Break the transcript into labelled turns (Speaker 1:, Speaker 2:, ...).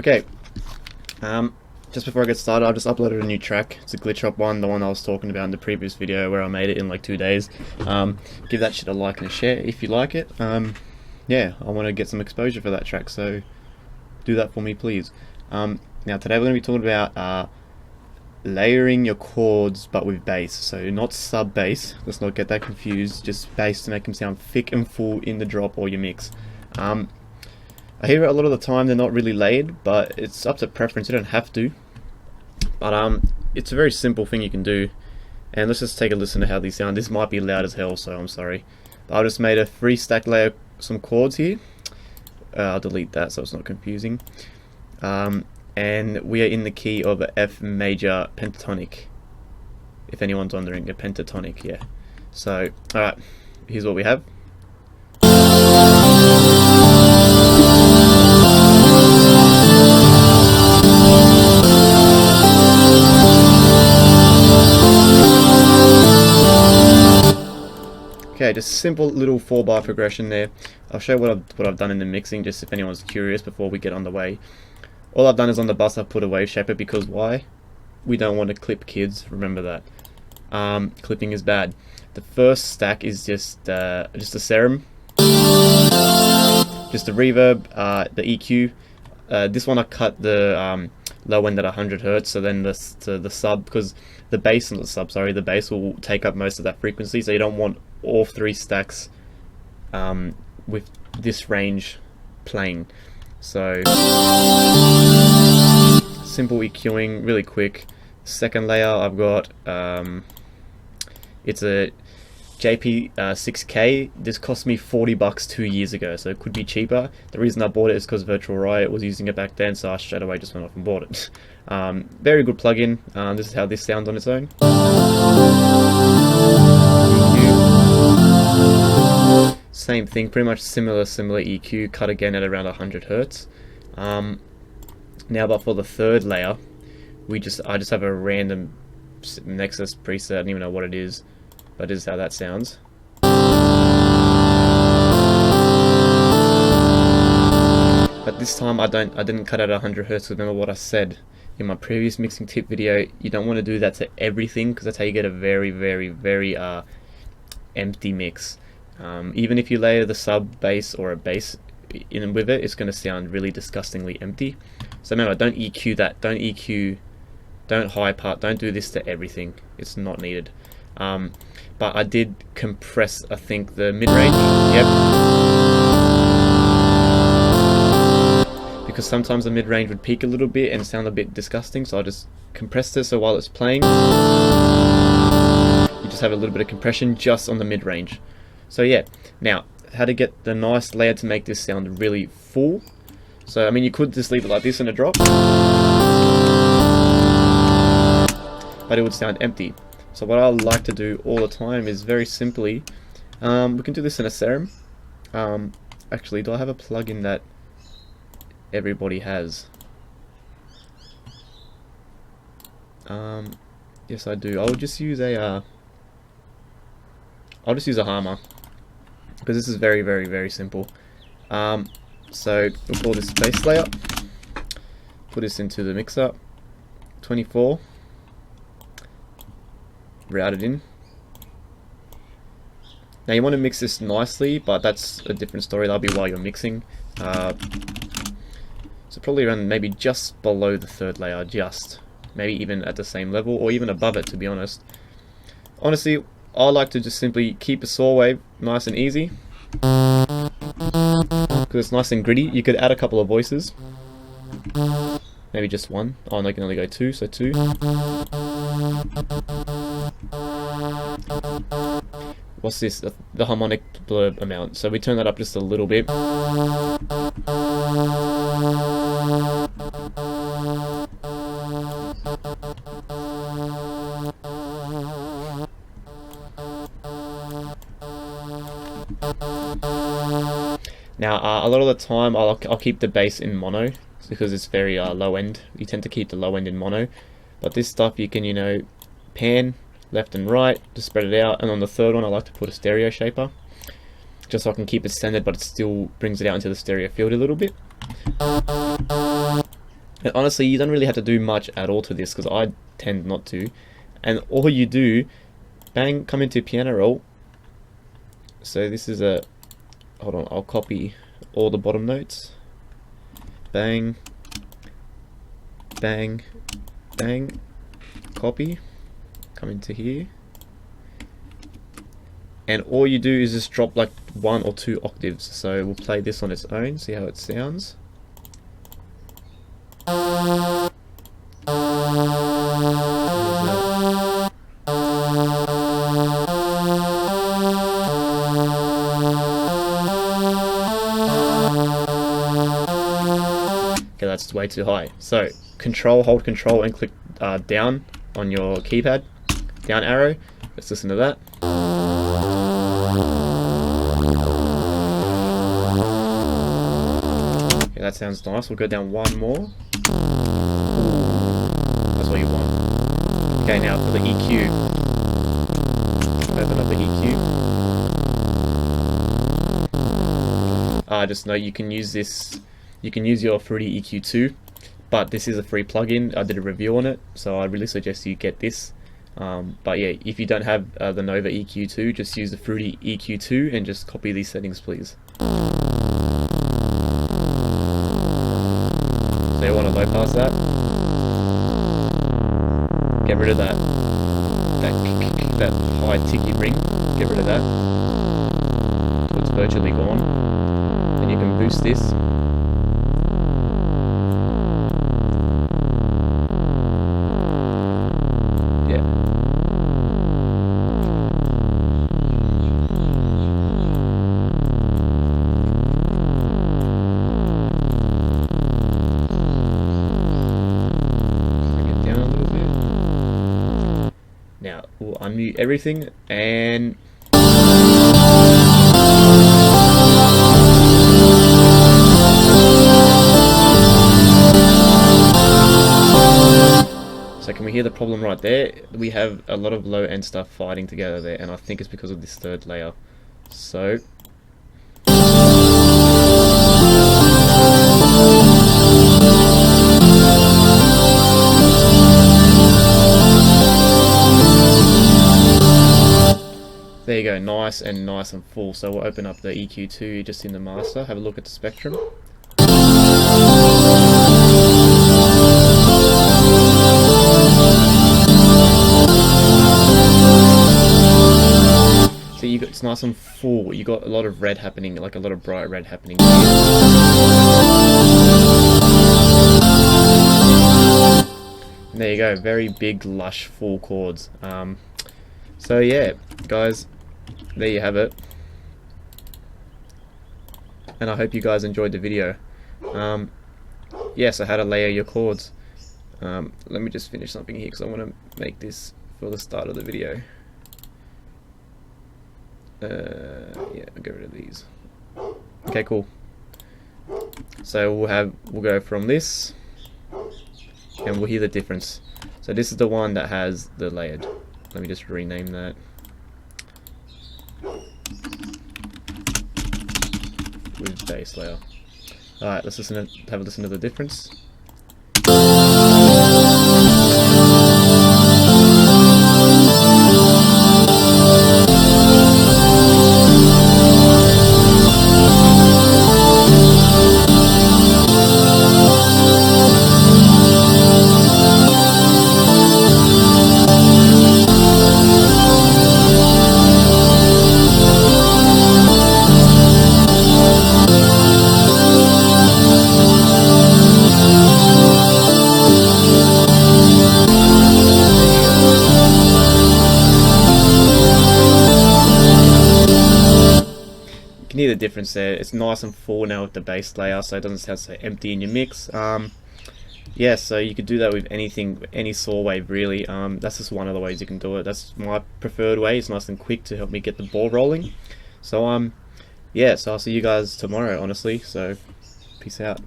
Speaker 1: Okay, just before I get started, I've just uploaded a new track. It's a glitch up one, the one I was talking about in the previous video where I made it in like 2 days. Give that shit a like and a share if you like it. Yeah, I want to get some exposure for that track, so do that for me, please. Now today we're going to be talking about layering your chords but with bass, so not sub bass, let's not get that confused, just bass to make them sound thick and full in the drop or your mix. I hear it a lot of the time, they're not really layered, but it's up to preference, you don't have to, but it's a very simple thing you can do. And let's just take a listen to how these sound. This might be loud as hell, so I'm sorry, but I just made a 3-stack layer, some chords here. I'll delete that so it's not confusing. And we are in the key of a F major pentatonic, if anyone's wondering, a pentatonic, yeah. So, alright, here's what we have. Okay, just simple little 4-bar progression there. I'll show what I've done in the mixing, just if anyone's curious before we get underway. All I've done is on the bus I've put a wave shaper, because why? We don't want to clip, kids, remember that. Clipping is bad. The first stack is just a serum, just the reverb, the EQ. This one I cut the low end at 100 Hz, so then the sub, because the bass and the bass will take up most of that frequency, so you don't want all 3 stacks with this range playing. So simple EQing, really quick. Second layer I've got it's a JP6K. This cost me $40 2 years ago, so it could be cheaper. The reason I bought it is because Virtual Riot was using it back then, so I straight away just went off and bought it. Very good plugin. This is how this sounds on its own. Same thing, pretty much similar EQ, cut again at around 100 Hz. Now, but for the third layer, I just have a random Nexus preset. I don't even know what it is, but this is how that sounds. But this time I didn't cut at 100 Hz. Remember what I said in my previous mixing tip video, you don't want to do that to everything, because that's how you get a very, very, very empty mix. Even if you layer the sub bass or a bass in with it, it's going to sound really disgustingly empty. So remember, don't EQ that, don't EQ, don't high part, don't do this to everything, it's not needed. But I did compress, I think, the mid-range, yep, because sometimes the mid-range would peak a little bit and sound a bit disgusting, so I just compressed it, so while it's playing, you just have a little bit of compression just on the mid-range. So yeah, now, how to get the nice layer to make this sound really full. So, I mean, you could just leave it like this in a drop, but it would sound empty. So what I like to do all the time is very simply, we can do this in a serum. Actually, do I have a plugin that everybody has? Yes, I do. I'll just use a Harmer, because this is very, very, very simple. So we'll call this bass layer, put this into the mixer, 24, route it in. Now you want to mix this nicely, but that's a different story, that'll be while you're mixing. So probably around maybe just below the third layer, just maybe even at the same level or even above it, to be honest. Honestly, I like to just simply keep a saw wave nice and easy, because it's nice and gritty. You could add a couple of voices, maybe just one. Oh, no, I can only go 2, so 2. What's this? The harmonic blurb amount. So we turn that up just a little bit. Now, a lot of the time I'll keep the bass in mono, because it's very low end. You tend to keep the low end in mono, but this stuff you can, you know, pan left and right to spread it out. And on the third one I like to put a stereo shaper, just so I can keep it centered but it still brings it out into the stereo field a little bit. And honestly, you don't really have to do much at all to this, because I tend not to. And all you do, bang, come into piano roll. So this is a, hold on, I'll copy all the bottom notes. Bang, bang, bang, copy, come into here. And all you do is just drop like 1 or 2 octaves. So we'll play this on its own, see how it sounds. Okay, that's way too high. So hold control and click down on your keypad, down arrow. Let's listen to that. Okay, that sounds nice. We'll go down 1 more. That's what you want. Okay, now for the EQ. Open up the EQ. Just note you can use this. You can use your Fruity EQ too, but this is a free plugin. I did a review on it, so I really suggest you get this. But yeah, if you don't have the Nova EQ2, just use the Fruity EQ2 and just copy these settings, please. So you want to low pass that. Get rid of that high ticky ring. Get rid of that. So it's virtually gone. Then you can boost this. Now we'll unmute everything and so can we hear the problem right there? We have a lot of low end stuff fighting together there, and I think it's because of this third layer. So there you go, nice and full. So we'll open up the EQ2 just in the master, have a look at the spectrum. So it's nice and full. You got a lot of red happening, like a lot of bright red happening. And there you go, very big, lush, full chords. So yeah, guys, there you have it. And I hope you guys enjoyed the video. Yes, I had to layer your chords. Let me just finish something here because I want to make this for the start of the video. Yeah, I'll get rid of these. Okay, cool. So we'll go from this, and we'll hear the difference. So this is the one that has the layered. Let me just rename that. With bass layer. Alright, let's have a listen to the difference. You can hear the difference there. It's nice and full now with the bass layer, so it doesn't sound so empty in your mix. Yeah, so you could do that with anything, any saw wave really. That's just one of the ways you can do it. That's my preferred way. It's nice and quick to help me get the ball rolling. So yeah, so I'll see you guys tomorrow, honestly. So peace out.